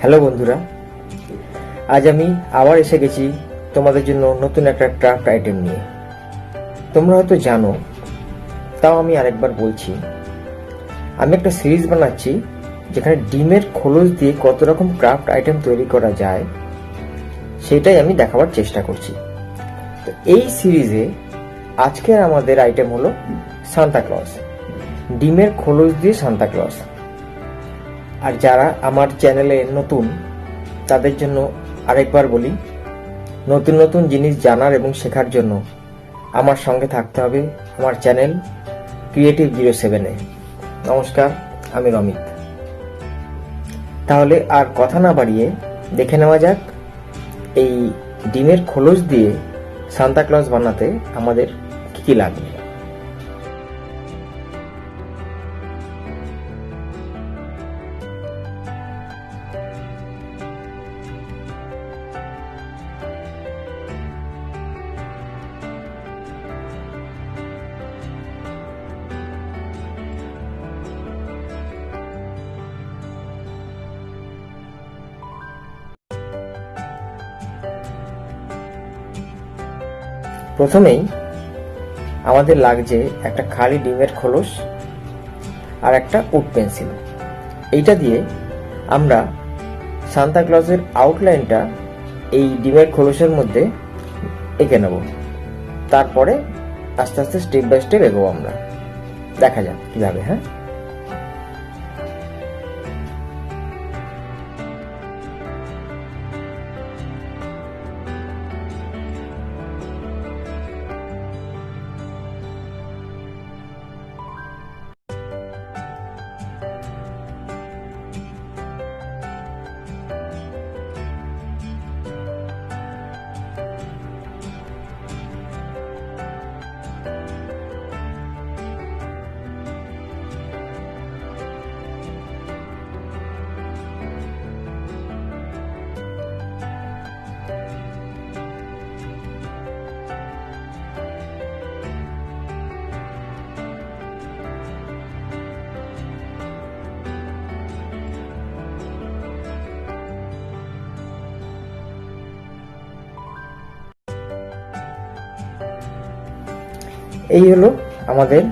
Hello বন্ধুরা, আজ আমি আবার এসে গেছি তোমাদের জন্য নতুন একটা ক্রাফট আইটেম নিয়ে। তোমরা হয়তো জানো, তাও আমি আরেকবার বলছি। আমি একটা সিরিজ বানাচ্ছি যেখানে ডিমের খোলস দিয়ে কত রকম ক্রাফট আইটেম তৈরি করা যায় সেটাই আমি দেখাবার চেষ্টা করছি। তো এই সিরিজে আজকের আমাদের আইটেম হলো সান্তা ক্লজ, ডিমের খোলস দিয়ে সান্তা ক্লজ। আর যারা আমার চ্যানেলে নতুন তাদের জন্য আরেকবার বলি, নতুন নতুন জিনিস জানার এবং শেখার জন্য আমার সঙ্গে থাকতে হবে আমার চ্যানেল Creative07-এ। নমস্কার, আমি রমিত। তাহলে আর কথা না বাড়িয়ে দেখে নেওয়া যাক এই ডিমের খোলস দিয়ে সান্তা ক্লজ বানাতে আমাদের কি কি লাগবে। প্রথমেই আমাদের লাগছে একটা খালি ডিমের খোলস আর একটা উড পেন্সিল। এইটা দিয়ে আমরা সান্তা ক্লজের আউটলাইনটা এই ডিমের খোলসের মধ্যে এঁকে নেব। তারপরে আস্তে আস্তে স্টেপ বাই স্টেপ এগোবো আমরা। দেখা যাক কিভাবে। হ্যাঁ, এই হলো আমাদের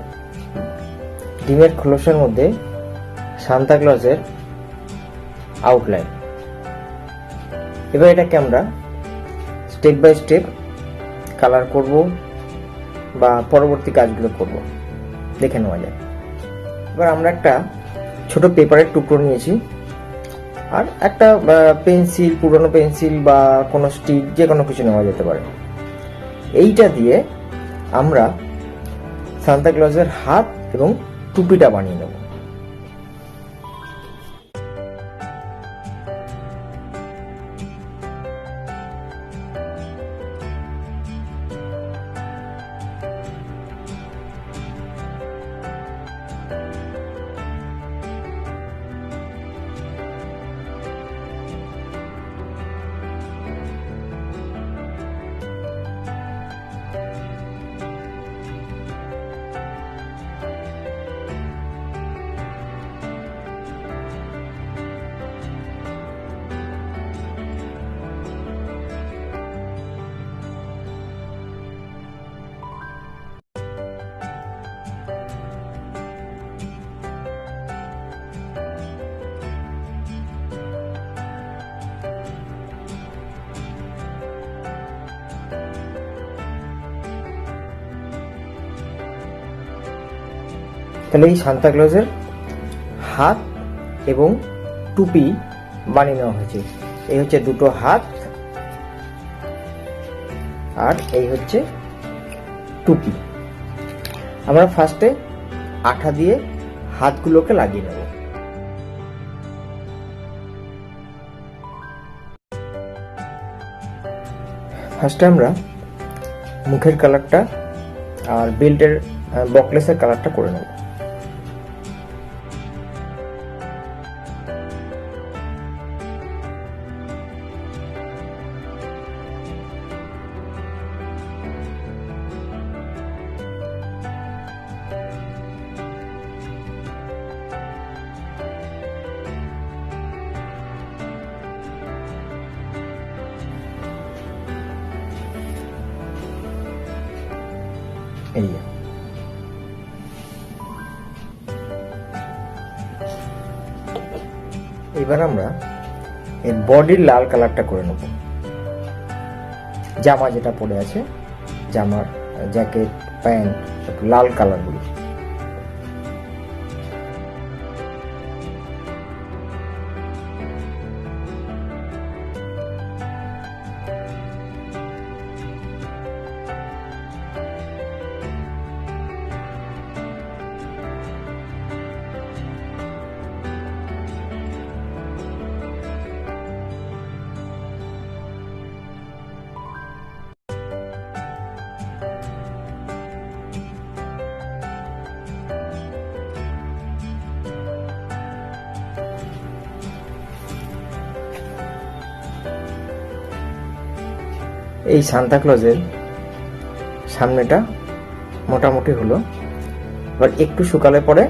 ডিমের খোলসের মধ্যে সান্তা ক্লজের আউটলাইন। এবার এটাকে আমরা স্টেপ বাই স্টেপ কালার করব বা পরবর্তী কাজগুলো করব। দেখে নেওয়া যায়। এবার আমরা একটা ছোট পেপারের টুকরো নিয়েছি আর একটা পেন্সিল, পুরনো পেন্সিল বা কোনো স্টিক, যে কোনো কিছু নেওয়া যেতে পারে। এইটা দিয়ে আমরা সান্তা ক্লজের হাত এবং টুপিটা বানিয়ে নেব। তাহলে এই সান্তা ক্লজের হাত এবং টুপি বানিয়ে নেওয়া হয়েছে। এই হচ্ছে দুটো হাত আর এই হচ্ছে টুপি। আমরা ফার্স্টে আঠা দিয়ে হাতগুলোকে লাগিয়ে নেব। ফার্স্টে আমরা মুখের কালারটা আর বেল্টের বকলেসের কালারটা করে নেব। এই যে। এবার আমরা এর বডির লাল কালারটা করে নেব। জামা যেটা পরে আছে, জামার জ্যাকেট, প্যান্ট, লাল কালারগুলো। এই সান্তাক্লজের সামনেটা মোটামুটি হলো। এবার একটু শুকালে পরে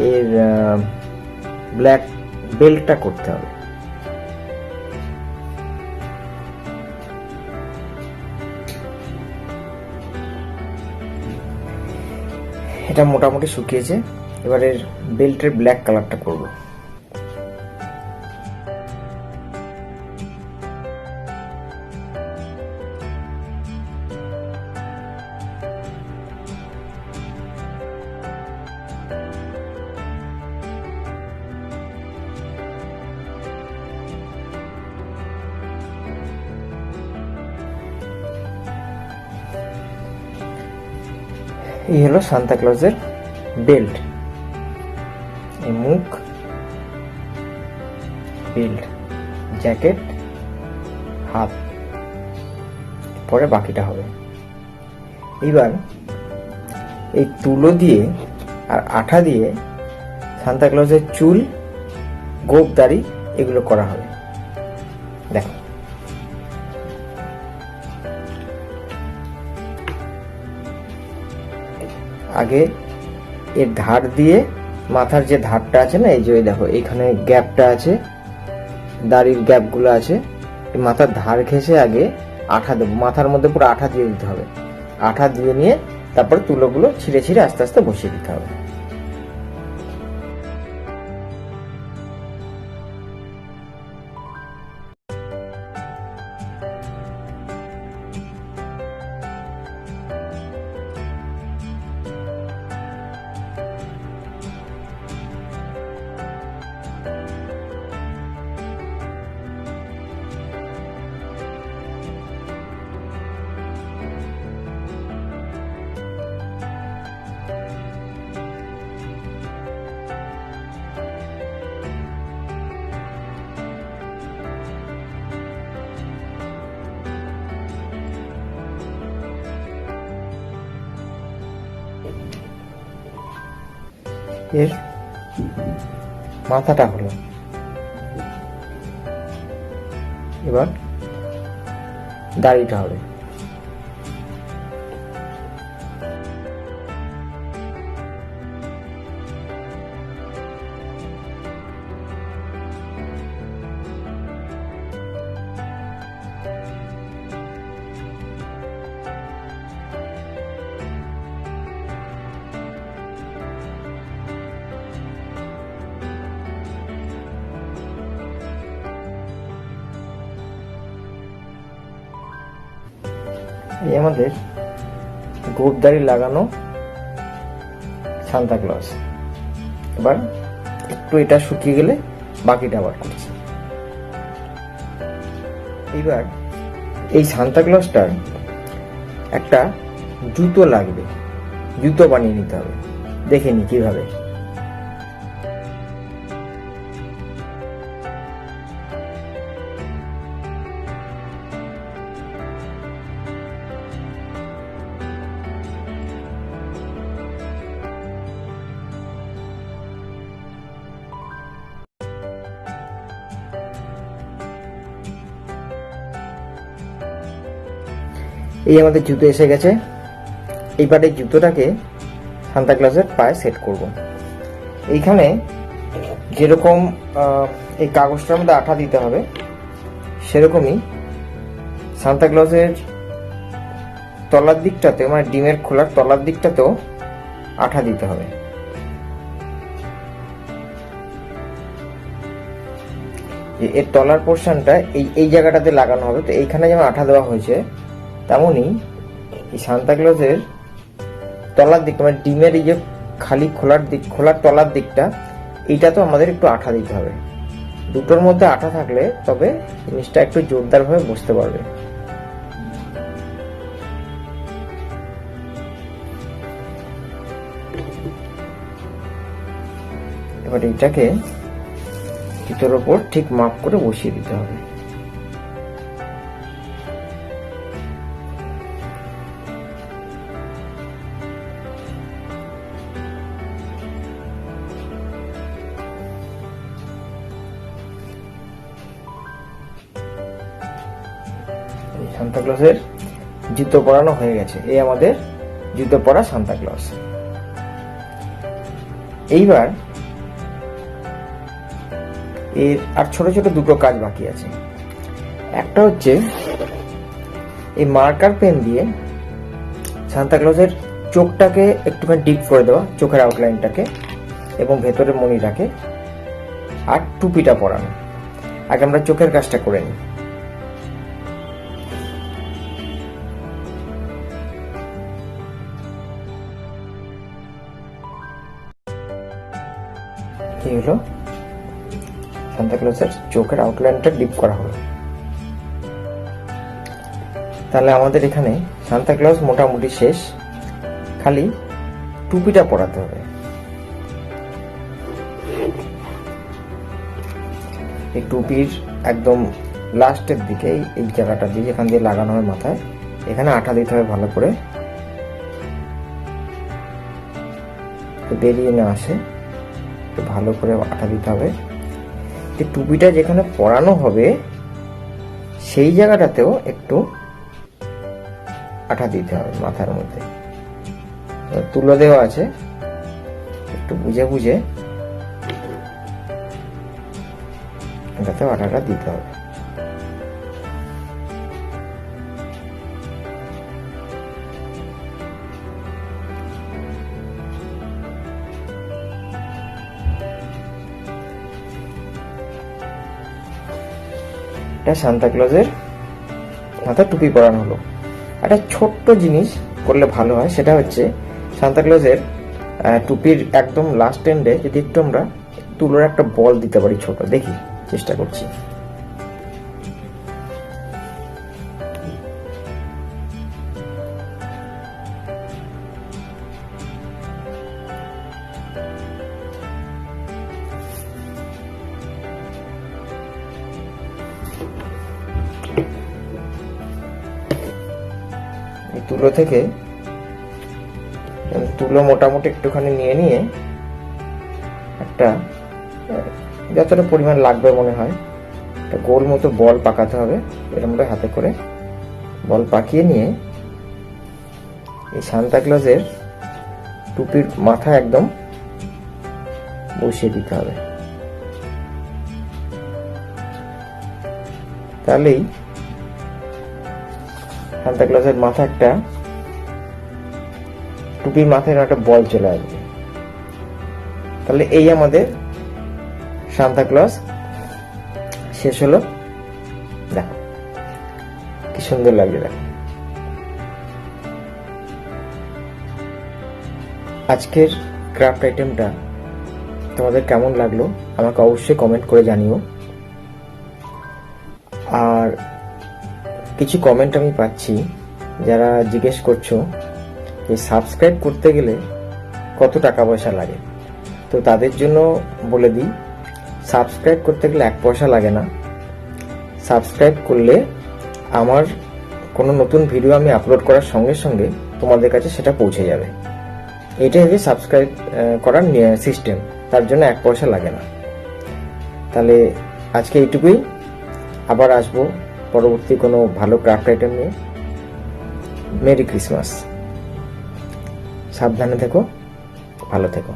এর ব্ল্যাক বেল্টটা করতে হবে। এটা মোটামুটি শুকিয়েছে। এবার এর বেল্টের ব্ল্যাক কালারটা করব। এই হলো সান্তাক্লজের বেল্ট। এই মুখ, বেল্ট, জ্যাকেট, হাত, পরে বাকিটা হবে। এবার এই তুলো দিয়ে আর আঠা দিয়ে সান্তাক্লজের চুল, গোঁফ, দাড়ি এগুলো করা হবে। দেখো, আগে এর ধার দিয়ে মাথার যে ধারটা আছে না, এই যে দেখো এখানে গ্যাপটা আছে, দাড়ির গ্যাপগুলো আছে, এই মাথার ধার ঘেঁষে আগে আঠা দেবো। মাথার মধ্যে পুরো আঠা দিয়ে দিতে হবে। আঠা দিয়ে নিয়ে তারপর তুলোগুলো ছিঁড়ে ছিঁড়ে আস্তে আস্তে বসিয়ে দিতে হবে। এর মাথাটা হলো। এবার দাড়িটা হবে। এই আমাদের গোঁফ দাড়ি লাগানো সান্তাক্লজ। এবার একটু এটা শুকিয়ে গেলে বাকিটা আবার করছি। এবার এই সান্তাক্লজটার একটা জুতো লাগবে, জুতো বানিয়ে নিতে হবে। দেখে নি কিভাবে। এই আমাদের জুতো এসে গেছে। এইবারে জুতোটাকে সান্তাক্লজের পায়ে সেট করব। এইখানে যেরকম এই কাগজটার মধ্যে আঠা দিতে হবে, সেরকমই সান্তাক্লজের তলার দিকটাতে, মানে ডিমের খোলার তলার দিকটাতেও আঠা দিতে হবে। এর তলার পোর্শনটা এই জায়গাটাতে লাগানো হবে। তো এইখানে যেমন আঠা দেওয়া হয়েছে, তেমনই এই সান্তাক্লজের তলার দিকটা, মানে ডিমের এই যে খালি খোলার তলার দিকটা, এইটাতেও আমাদের একটু আঠা দিতে হবে। দুটোর মধ্যে আঠা থাকলে তবে জিনিসটা একটু জোরদারভাবে বসতে পারবে। এবার এইটাকে জুতোর ওপর ঠিক মাপ করে বসিয়ে দিতে হবে। সান্তাক্লজের জুতো পরানো হয়ে গেছে। এই আমাদের জুতো পরা সান্তাক্লজ। এইবার এর আর ছোট ছোট দুটো কাজ বাকি আছে। একটা হচ্ছে এই মার্কার পেন দিয়ে সান্তাক্লজের চোখটাকে একটুখানি ডিপ করে দেওয়া, চোখের আউটলাইনটাকে এবং ভেতরের মণিটাকে, আর টুপিটা পরানো। আগে আমরা চোখের কাজটা করে নিই। এই হলো সান্তাক্লজের চোখের আউটলাইনটা ডিপ করা হলো। তাহলে আমাদের এখানে সান্তাক্লজ মোটামুটি শেষ, খালি টুপিটা পরাতে হবে। এই টুপির একদম লাস্টের দিকে এই জায়গাটা দিয়ে, যেখান দিয়ে লাগানো হয় মাথায়, এখানে আঠা দিতে হবে ভালো করে, বেরিয়ে না আসে, ভালো করে আঠা দিতে হবে। টুপিটা যেখানে পরানো হবে সেই জায়গাটাতেও একটু আঠা দিতে হবে মাথার মধ্যে। তুলো দেওয়া আছে, একটু বুঝে বুঝে এটাতেও আঠাটা দিতে হবে। এটা সান্তাক্লজের মাথায় টুপি পরানো হলো। একটা ছোট্ট জিনিস করলে ভালো হয়, সেটা হচ্ছে সান্তাক্লজের টুপির একদম লাস্ট এন্ডে যদি একটু আমরা তুলোর একটা বল দিতে পারি ছোট, দেখি, চেষ্টা করছি। তুলো থেকে তুলো মোটামুটি একটুখানি নিয়ে নিয়ে একটা, যতটা পরিমাণ লাগবে মনে হয়, একটা গোল মতো বল পাকাতে হবে। এরকম হাতে করে বল পাকিয়ে নিয়ে এই সান্তাক্লজের টুপির মাথা একদম বসিয়ে দিতে হবে। তাহলেই সান্তাক্লজের মাথা একটা, টুপির মাথায় একটা বল চলে আসবে। তাহলে এই আমাদের সান্তাক্লজ শেষ হলো। দেখো কি সুন্দর লাগছে। দেখো আজকের ক্রাফট আইটেমটা তোমাদের কেমন লাগলো আমাকে অবশ্যই কমেন্ট করে জানিও। আর কিছু কমেন্ট আমি পাচ্ছি যারা জিজ্ঞেস করছো যে সাবস্ক্রাইব করতে গেলে কত টাকা পয়সা লাগে। তো তাদের জন্য বলে দিই, সাবস্ক্রাইব করতে গেলে 1 পয়সা লাগে না। সাবস্ক্রাইব করলে আমার কোনো নতুন ভিডিও আমি আপলোড করার সঙ্গে সঙ্গে তোমাদের কাছে সেটা পৌঁছে যাবে। এটাই হচ্ছে সাবস্ক্রাইব করার সিস্টেম, তার জন্য 1 পয়সা লাগে না। তাহলে আজকে এইটুকুই, আবার আসবো পরবর্তী কোনো ভালো ক্রাফট আইটেম নিয়ে। Merry Christmas. সাবধানে থেকো, ভালো থেকো।